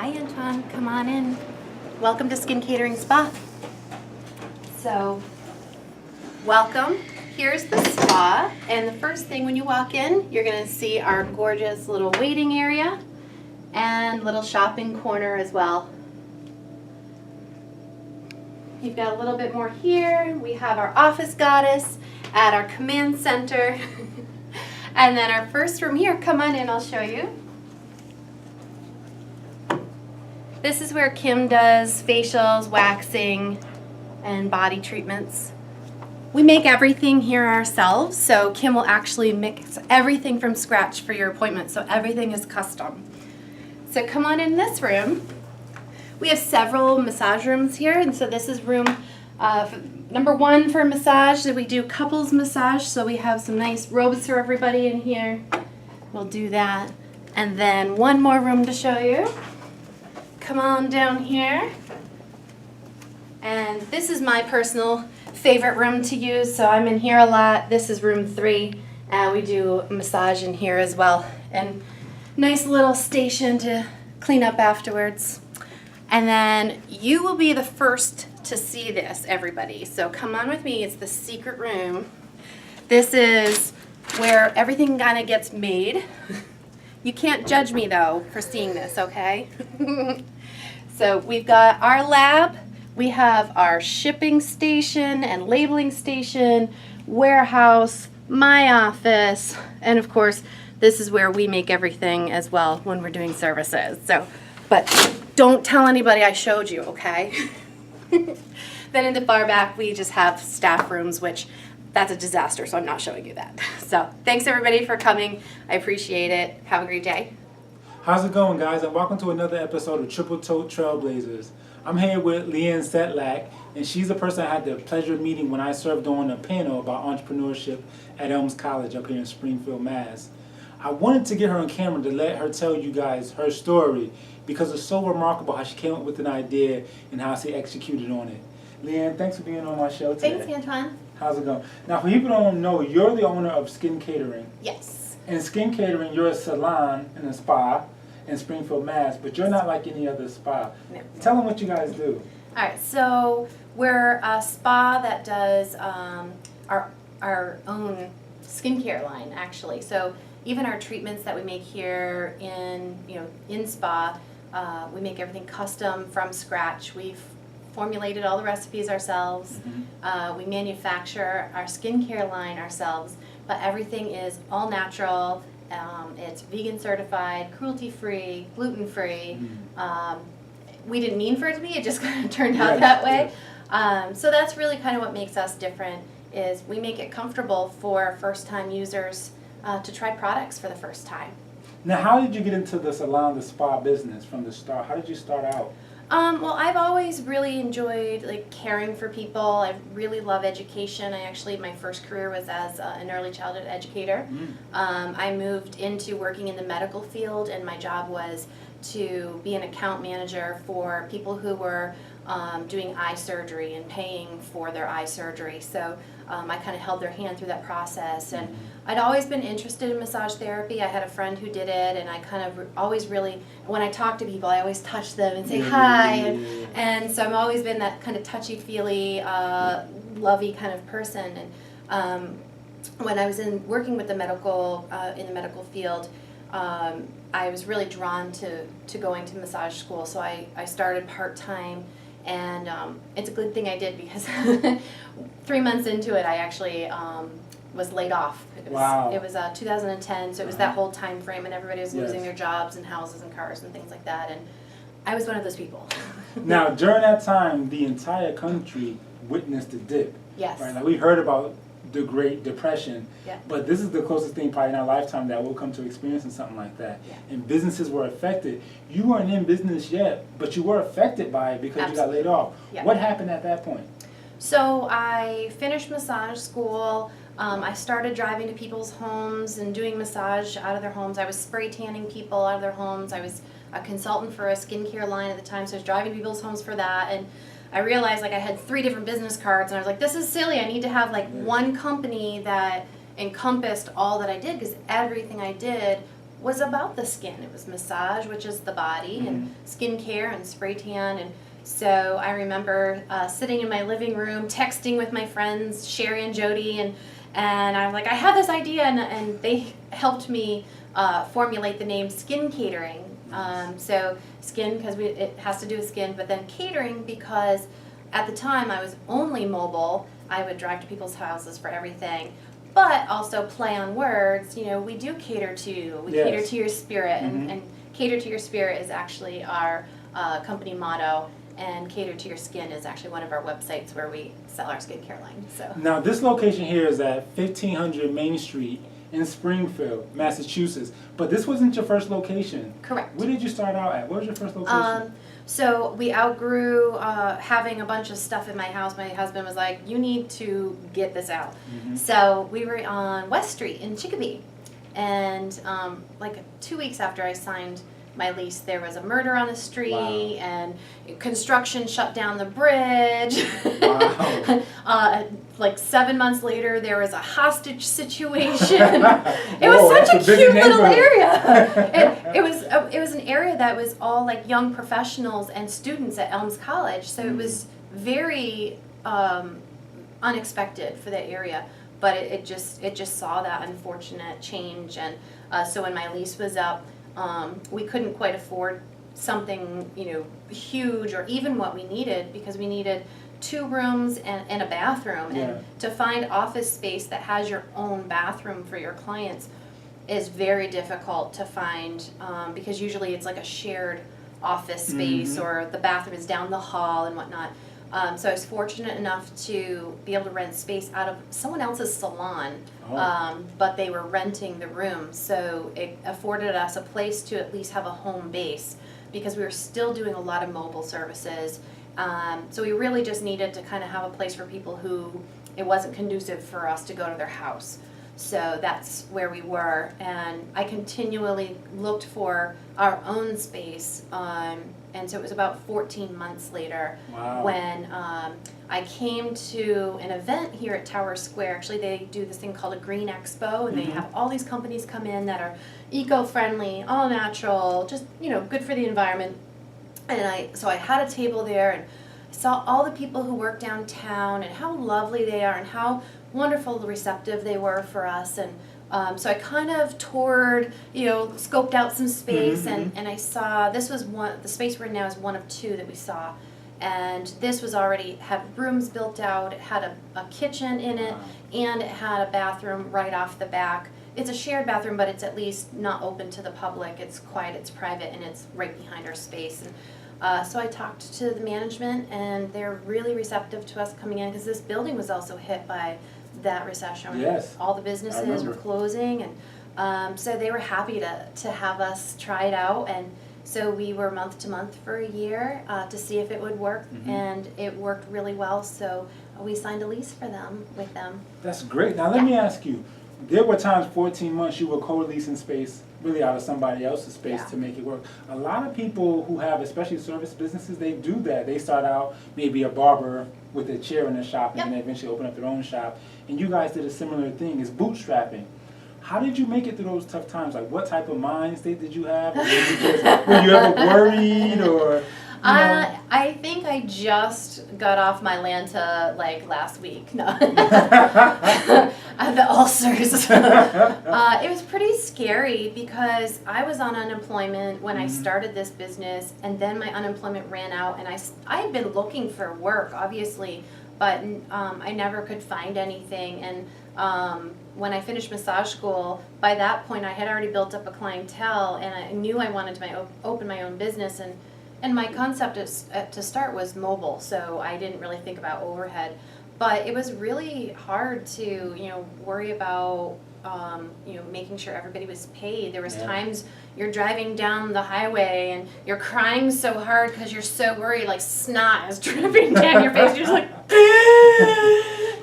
Hi, Anton. Come on in. Welcome to Skin Catering Spa. So, welcome. Here's the spa, and the first thing when you walk in, you're going to see our gorgeous little waiting area and little shopping corner as well. You've got a little bit more here. We have our office goddess at our command center. And then our first room here, come on in, I'll show you. This is where Kim does facials, waxing, and body treatments. We make everything here ourselves, so Kim will actually mix everything from scratch for your appointment, so everything is custom. So come on in this room. We have several massage rooms here, and so this is room number 1 for massage. So we do couples massage, so we have some nice robes for everybody in here. We'll do that. And then one more room to show you. Come on down here. And this is my personal favorite room to use, so I'm in here a lot. This is room 3, and we do massage in here as well. And nice little station to clean up afterwards. And then you will be the first to see this, everybody. So come on with me. It's the secret room. This is where everything kind of gets made. You can't judge me, though, for seeing this, okay? So we've got our lab. We have our shipping station and labeling station, warehouse, my office, and of course, this is where we make everything as well when we're doing services. So, but don't tell anybody I showed you, okay? Then in the far back, we just have staff rooms, which that's a disaster, so I'm not showing you that. So thanks everybody for coming. I appreciate it. Have a great day. How's it going, guys? And welcome to another episode of Tripletote Trailblazers. I'm here with Leanne Sedlak, and she's the person I had the pleasure of meeting when I served on a panel about entrepreneurship at Elms College up here in Springfield, Mass. I wanted to get her on camera to let her tell you guys her story because it's so remarkable how she came up with an idea and how she executed on it. Leanne, thanks for being on my show today. Thanks, Antoine. How's it going? Now, for people who don't know, you're the owner of Skin Catering. Yes. In Skin Catering, you're a salon and a spa in Springfield, Mass, but you're not like any other spa. No. Tell them what you guys do. All right, so we're a spa that does our own skincare line, actually. So even our treatments that we make here in spa, we make everything custom from scratch. We've formulated all the recipes ourselves. Mm-hmm. We manufacture our skincare line ourselves, but everything is all natural. It's vegan certified, cruelty-free, gluten-free. Mm-hmm. We didn't mean for it to be, it just kind of turned out that way. So that's really kind of what makes us different, is we make it comfortable for first-time users to try products for the first time. Now, how did you get into the salon, the spa business from the start? How did you start out? Well, I've always really enjoyed caring for people. I really love education. My first career was as an early childhood educator. I moved into working in the medical field, and my job was to be an account manager for people who were doing eye surgery and paying for their eye surgery. So I kind of held their hand through that process, and I'd always been interested in massage therapy. I had a friend who did it, and I kind of always really, when I talk to people, I always touch them and say hi, and so I've always been that kind of touchy-feely, lovey kind of person. And when I was working with the medical in the medical field, I was really drawn to going to massage school, so I started part-time. And it's a good thing I did, because 3 months into it, I actually was laid off. It was 2010, so it was that whole time frame, and everybody was losing their jobs and houses and cars and things like that. And I was one of those people. Now, during that time, the entire country witnessed a dip. Yes. Right? Like, we heard about the Great Depression, Yeah. but this is the closest thing probably in our lifetime that we'll come to experiencing something like that. Yeah. And businesses were affected. You weren't in business yet, but you were affected by it because you got laid off. Yeah. What happened at that point? So I finished massage school. I started driving to people's homes and doing massage out of their homes. I was spray tanning people out of their homes. I was a consultant for a skincare line at the time, so I was driving to people's homes for that. And I realized I had 3 different business cards, and I was like, this is silly. I need to have one company that encompassed all that I did, because everything I did was about the skin. It was massage, which is the body, and skincare and spray tan. And so I remember sitting in my living room, texting with my friends, Sherry and Jody, and I was like, I have this idea, and they helped me formulate the name Skin Catering. So skin, because it has to do with skin, but then catering because at the time I was only mobile. I would drive to people's houses for everything, but also play on words. You know, we do cater to you. We Yes. cater to your spirit, and cater to your spirit is actually our company motto. And Cater to Your Skin is actually one of our websites where we sell our skincare line. So Now, this location here is at 1500 Main Street in Springfield, Massachusetts. But this wasn't your first location. correct. Where did you start out at? What was your first location? So we outgrew having a bunch of stuff in my house. My husband was like, you need to get this out. So we were on West Street in Chicopee. And like 2 weeks after I signed my lease, there was a murder on the street, Wow. and construction shut down the bridge. Wow. Like 7 months later, there was a hostage situation. It Whoa, was such that's a a busy cute little neighborhood. area. It was an area that was all like young professionals and students at Elms College, so it was very unexpected for that area. But it just saw that unfortunate change, and so when my lease was up, we couldn't quite afford something, you know, huge or even what we needed, because we needed 2 rooms and a bathroom. Yeah. And to find office space that has your own bathroom for your clients is very difficult to find, because usually it's like a shared office space, or the bathroom is down the hall and whatnot. So I was fortunate enough to be able to rent space out of someone else's salon, but they were renting the room, so it afforded us a place to at least have a home base, because we were still doing a lot of mobile services. So we really just needed to kind of have a place for people who it wasn't conducive for us to go to their house. So that's where we were, and I continually looked for our own space, and so it was about 14 months later. Wow. When I came to an event here at Tower Square. Actually, they do this thing called a Green Expo, and they have all these companies come in that are eco-friendly, all natural, just, you know, good for the environment. And so I had a table there, and I saw all the people who work downtown and how lovely they are and how wonderful receptive they were for us. And so I kind of toured, you know, scoped out some space, and I saw this was the space we're in now is one of 2 that we saw. And this was already had rooms built out. It had a kitchen in it, and it had a bathroom right off the back. It's a shared bathroom, but it's at least not open to the public. It's quiet, it's private, and it's right behind our space. And so I talked to the management, and they're really receptive to us coming in, because this building was also hit by that recession. Yes, all the businesses were closing, and so they were happy to have us try it out. And so we were month to month for a year to see if it would work, and it worked really well. So we signed a lease with them. That's great. Now let me ask you, there were times 14 months you were co-leasing space really out of somebody else's space to make it work. A lot of people who have, especially service businesses, they do that. They start out maybe a barber with a chair in their shop, and then they eventually open up their own shop. And you guys did a similar thing. It's bootstrapping. How did you make it through those tough times? Like, what type of mind state did you have? Or were you ever worried, or? I think I just got off my Lanta like last week. No, the ulcers. It was pretty scary, because I was on unemployment when I started this business, and then my unemployment ran out, and I had been looking for work, obviously, but I never could find anything. And when I finished massage school, by that point I had already built up a clientele, and I knew I wanted to open my own business. And my concept to start was mobile, so I didn't really think about overhead. But it was really hard to, you know, worry about, you know, making sure everybody was paid. There was times you're driving down the highway and you're crying so hard because you're so worried, like snot is dripping down your face. You're just like,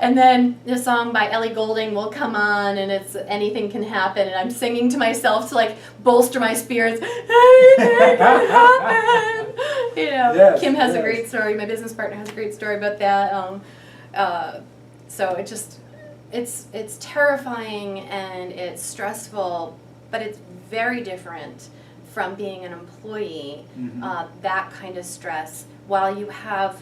and then the song by Ellie Goulding will come on, and it's Anything Can Happen, and I'm singing to myself to like bolster my spirits. Anything can happen. You know, Kim has a great story. My business partner has a great story about that. So it's terrifying and it's stressful, but it's very different from being an employee, Mm-hmm. that kind of stress. While you have,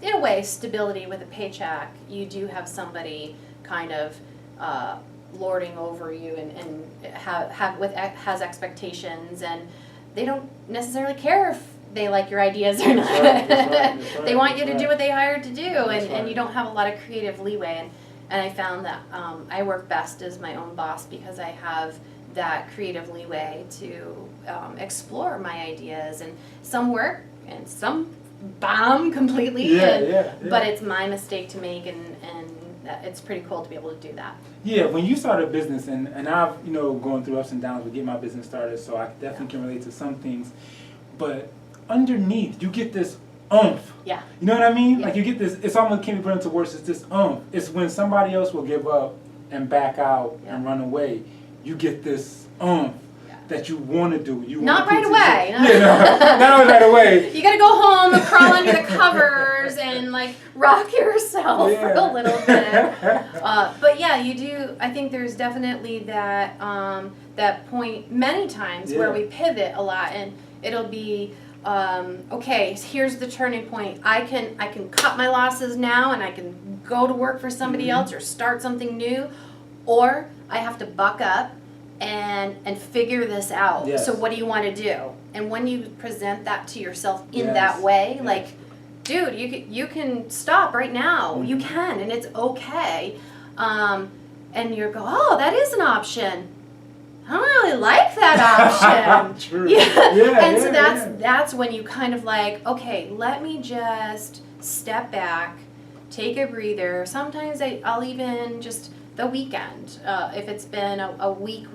in a way, stability with a paycheck, you do have somebody kind of lording over you and has expectations, and they don't necessarily care if they like your ideas or not. That's right. They want you to do what they hired to do, That's and right. you don't have a lot of creative leeway. And I found that I work best as my own boss because I have that creative leeway to explore my ideas, and some work and some bomb completely. Yeah. But it's my mistake to make, and it's pretty cool to be able to do that. Yeah, when you start a business, and I've, going through ups and downs with getting my business started, so I definitely can relate to some things. But underneath, you get this oomph. Yeah. You know what I mean? Yeah. Like you get this, it's almost can't be put into words, it's this oomph. It's when somebody else will give up and back out and run away, you get this oomph that you want to do. You Not wanna right put away. not always right away. You gotta go home and crawl under the covers and like rock yourself for a little bit. But yeah, you do. I think there's definitely that that point many times where we pivot a lot, and it'll be okay. Here's the turning point. I can cut my losses now, and I can go to work for somebody else or start something new, or I have to buck up and figure this out. Yes. So what do you want to do? And when you present that to yourself in Yes. that way, Yes. like, dude, you can stop right now. Mm-hmm. You can, and it's okay. And you go, oh, that is an option. I don't really like that option. True. And that's when you kind of like, okay, let me just step back, take a breather. Sometimes I'll even just the weekend, if it's been a week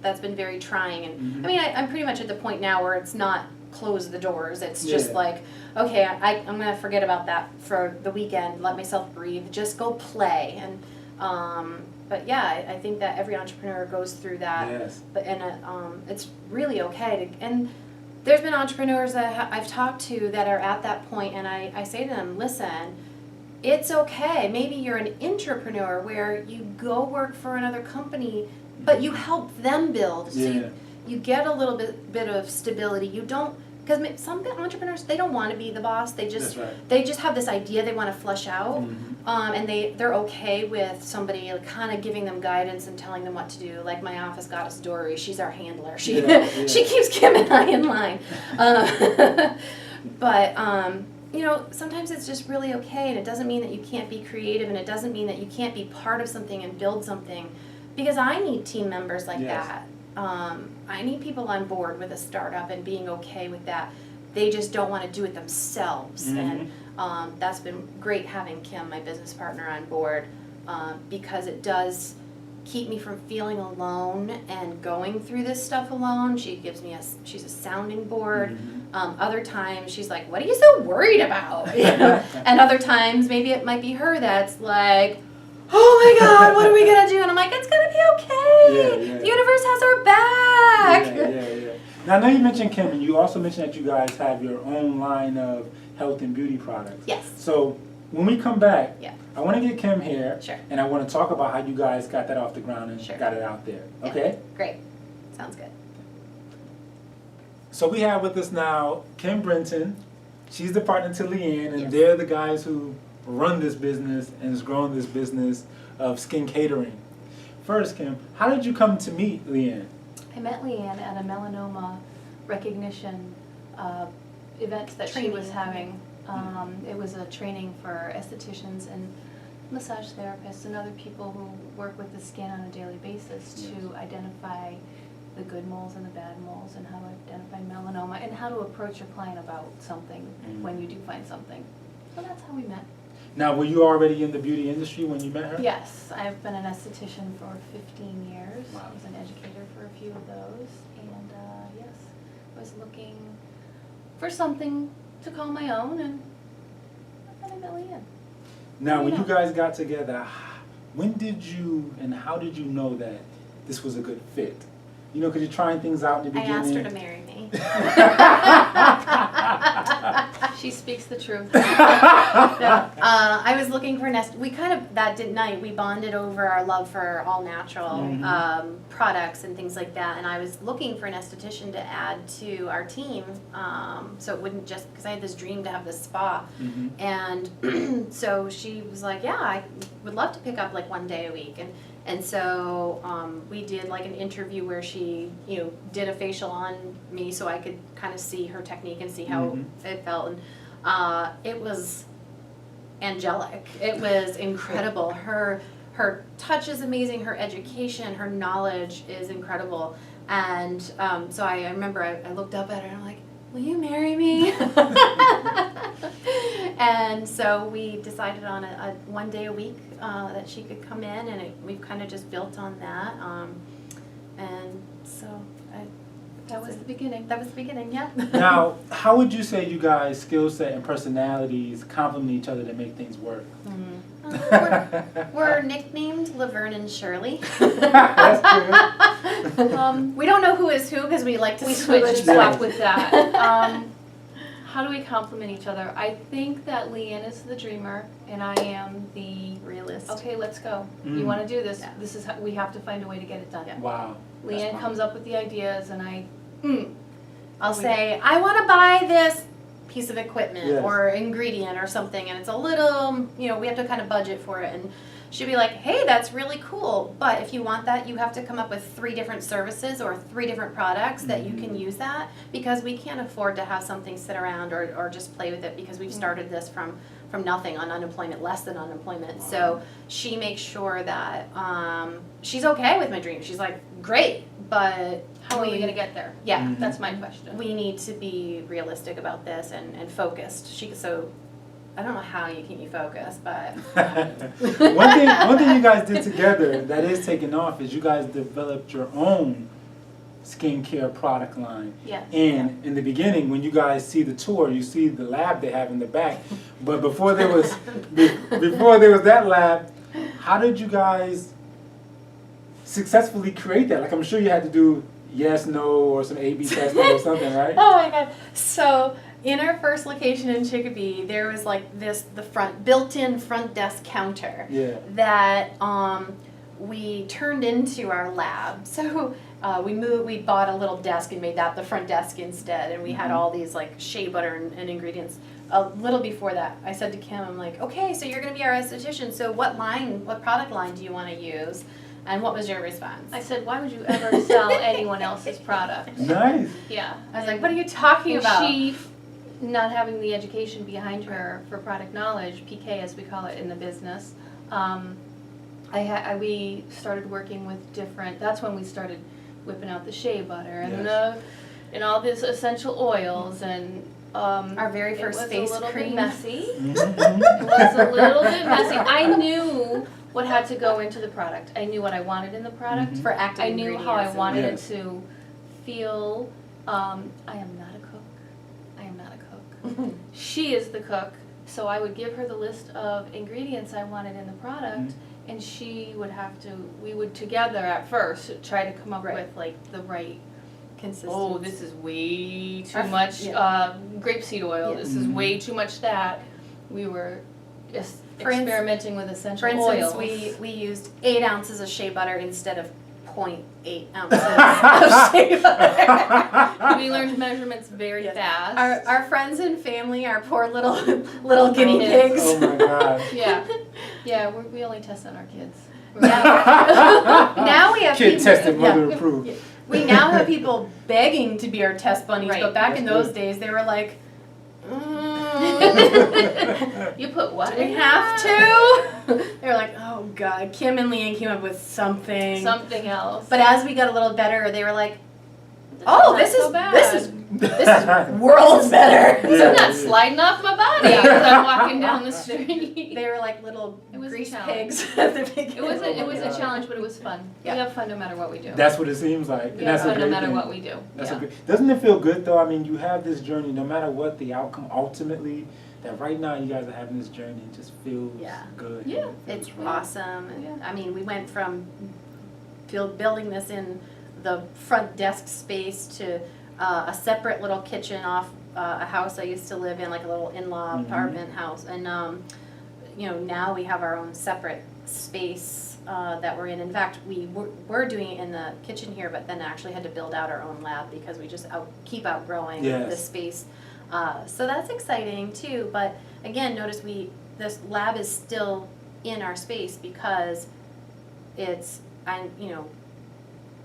that's been very trying. And I mean, I'm pretty much at the point now where it's not close the doors. It's just like, okay, I'm going to forget about that for the weekend, let myself breathe, just go play. And but yeah, I think that every entrepreneur goes through that. Yes. But it's really okay to, and there's been entrepreneurs that I've talked to that are at that point, and I say to them, listen, it's okay. Maybe you're an intrapreneur where you go work for another company, but you help them build. So you get a little bit of stability. You don't, because some entrepreneurs, they don't want to be the boss. They just have this idea they want to flesh out, and they're okay with somebody kind of giving them guidance and telling them what to do. Like my office goddess Dory, she's our handler. She she keeps Kim and I in line. But sometimes it's just really okay, and it doesn't mean that you can't be creative, and it doesn't mean that you can't be part of something and build something, because I need team members like that. I need people on board with a startup and being okay with that. They just don't want to do it themselves. And that's been great having Kim, my business partner, on board, because it does keep me from feeling alone and going through this stuff alone. She gives me she's a sounding board. Other times she's like, what are you so worried about? And other times maybe it might be her that's like, oh my God, what are we gonna do? And I'm like, it's gonna be okay. The universe has our back. Now I know you mentioned Kim, and you also mentioned that you guys have your own line of health and beauty products. Yes. So when we come back, Yeah. I want to get Kim here, Sure. and I want to talk about how you guys got that off the ground and got it out there. Yeah. Okay? Great. Sounds good. So we have with us now Kim Brenton. She's the partner to Leanne, and they're the guys who run this business and has grown this business of skin catering. First, Kim, how did you come to meet Leanne? I met Leanne at a melanoma recognition event that she was having. It was a training for estheticians and massage therapists and other people who work with the skin on a daily basis to identify the good moles and the bad moles, and how to identify melanoma, and how to approach your client about something when you do find something. So that's how we met. Now, were you already in the beauty industry when you met her? Yes, I've been an esthetician for 15 years. Wow. I was an educator for a few of those, and yes, was looking for something to call my own, and then I met Leanne. Now, when you guys got together, when did you and how did you know that this was a good fit? You know, because you're trying things out in the I beginning. asked her to marry me. She speaks the truth. I was looking for we kind of, that night, we bonded over our love for all natural products and things like that. And I was looking for an esthetician to add to our team, so it wouldn't just, because I had this dream to have this spa. And so she was like, yeah, I would love to pick up like 1 day a week. And so we did like an interview where she, did a facial on me so I could kind of see her technique and see how it felt. And it was angelic. It was incredible. Her touch is amazing. Her education, her knowledge is incredible. And so I remember I looked up at her and I'm like, will you marry me? And so we decided on a 1 day a week that she could come in, and we've kind of just built on that. And so that was the beginning. That was the beginning, yeah. Now, how would you say you guys' skill set and personalities complement each other to make things work? We're nicknamed Laverne and Shirley. That's good. We don't know who is who because we like to switch and swap. swap with that. How do we complement each other? I think that Leanne is the dreamer and I am the realist. Okay, let's go. You want to do this? Yeah. This is how, we have to find a way to get it done. Yeah. Wow. Leanne comes up with the ideas and I'll say, I want to buy this piece of equipment Yes. or ingredient or something, and it's a little, we have to kind of budget for it. And she'd be like, hey, that's really cool, but if you want that, you have to come up with 3 different services or 3 different products that you can use that, because we can't afford to have something sit around or just play with it, because we've started this from nothing, on unemployment, less than unemployment. Wow. So she makes sure that she's okay with my dream. She's like, great, but how are we going to get there? Yeah. That's my question. We need to be realistic about this and focused. So I don't know how you keep me focused, but one thing you guys did together that is taking off is you guys developed your own skincare product line. Yes. And in the beginning, when you guys see the tour, you see the lab they have in the back. But before there was that lab, how did you guys successfully create that? Like, I'm sure you had to do yes, no, or some A/B testing or something, right? Oh my God. So in our first location in Chicopee, there was like the built-in front desk counter that we turned into our lab. So we bought a little desk and made that the front desk instead, and we had all these like shea butter and ingredients. A little before that, I said to Kim, I'm like, okay, so you're going to be our esthetician, so what product line do you want to use? And what was your response? I said, why would you ever sell anyone else's product? Nice. Yeah. I was like, what are you talking about? She, not having the education behind her for product knowledge, PK as we call it in the business, we started working with different, that's when we started whipping out the shea butter and all these essential oils, and our very first face cream. It was a little bit messy. I knew what had to go into the product. I knew what I wanted in the product. For active I knew how I wanted Yes. it to feel. I am not a cook. I am not a cook. She is the cook, so I would give her the list of ingredients I wanted in the product, and we would together at first try to come up with like the right consistency. Oh, this is way too much grapeseed oil. Yeah. This is way too much that. We were just For experimenting with essential For oils. instance, we used 8 ounces of shea butter instead of 0.8 ounces of shea butter. We learned measurements very fast. Our friends and family, our poor little guinea pigs. Oh my God. Yeah, we only test on our kids. Now we have Kid people, tested, mother approved. We now have people begging to be our test bunnies, Right. but back That's in those good. days they were like, You put what? do we have to? They were like, oh God. Kim and Leanne came up with something. Something else. But as we got a little better, they were like, This is worlds better. This is not sliding off my body as I'm walking down the street. They were like little It was a grease challenge. pigs at the beginning. It was a challenge, but it was fun. Yeah. We have fun no matter what we do. That's what it seems like. And We that's have a fun no great matter thing. what we do. That's Yeah. a good. Doesn't it feel good though? I mean, you have this journey, no matter what the outcome ultimately. That right now you guys are having this journey. It just feels good. Yeah. It's Feels right. awesome. And, Yeah. I mean, we went from building this in the front desk space to a separate little kitchen off a house I used to live in, like a little in-law apartment house, and you know, now we have our own separate space that we're in. In fact, we were doing it in the kitchen here, but then actually had to build out our own lab because we just keep outgrowing the space. So that's exciting too. But again, notice this lab is still in our space because you know,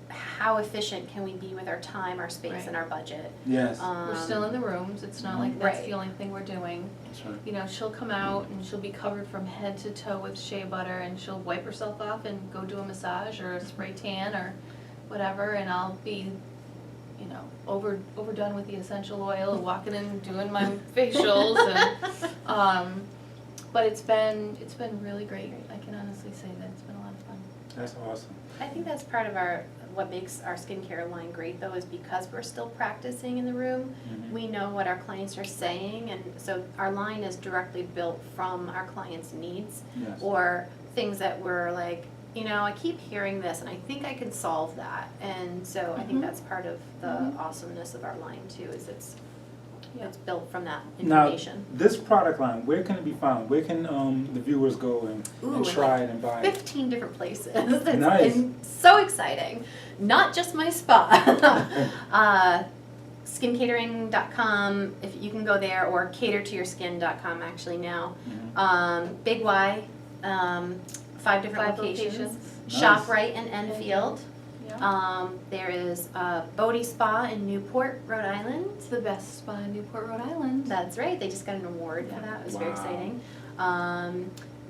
how efficient can we be with our time, our space, and our budget? Yes. We're still in the rooms, it's not like that's the only thing we're doing. That's right. You know, she'll come out and she'll be covered from head to toe with shea butter, and she'll wipe herself off and go do a massage or a spray tan or whatever, and I'll be, you know, overdone with the essential oil, walking in doing my facials, and but it's been really great. I can honestly say that it's been a lot of fun. That's awesome. I think that's part of what makes our skincare line great, though, is because we're still practicing in the room. We know what our clients are saying, and so our line is directly built from our clients' needs or things that we're like, you know, I keep hearing this, and I think I can solve that. And so I think that's part of the awesomeness of our line too, is it's built from that information. Now, this product line, where can it be found? Where can the viewers go and try it and buy it? 15 different places. Nice. It's so exciting. Not just my spa. Skincatering.com, if you can go there, or catertoyourskin.com actually now. Big Y, 5 different locations. Nice. ShopRite in Enfield. There is Bodie Spa in Newport, Rhode Island. It's the best spa in Newport, Rhode Island. That's right. They just got an award for that. It was very exciting.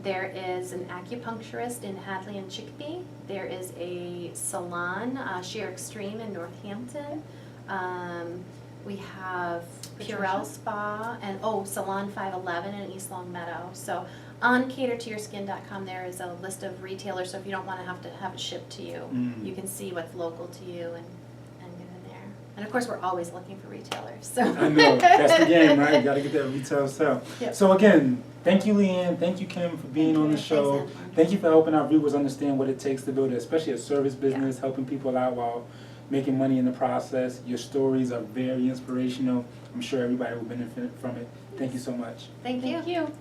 There is an acupuncturist in Hadley and Chicopee. There is a salon, Sheer Extreme in Northampton. We have Purell Spa and Salon 511 in East Long Meadow. So on catertoyourskin.com there is a list of retailers, so if you don't want to have it shipped to you, you can see what's local to you and get in there. And of course we're always looking for retailers. So I know, that's the game, right? You gotta get that retail sale. Yep. So again, thank you, Leanne. Thank you, Kim, for being on the show. Thank you for helping our viewers understand what it takes to build especially a service business, helping people out while making money in the process. Your stories are very inspirational. I'm sure everybody will benefit from it. Thank you so much. Thank you.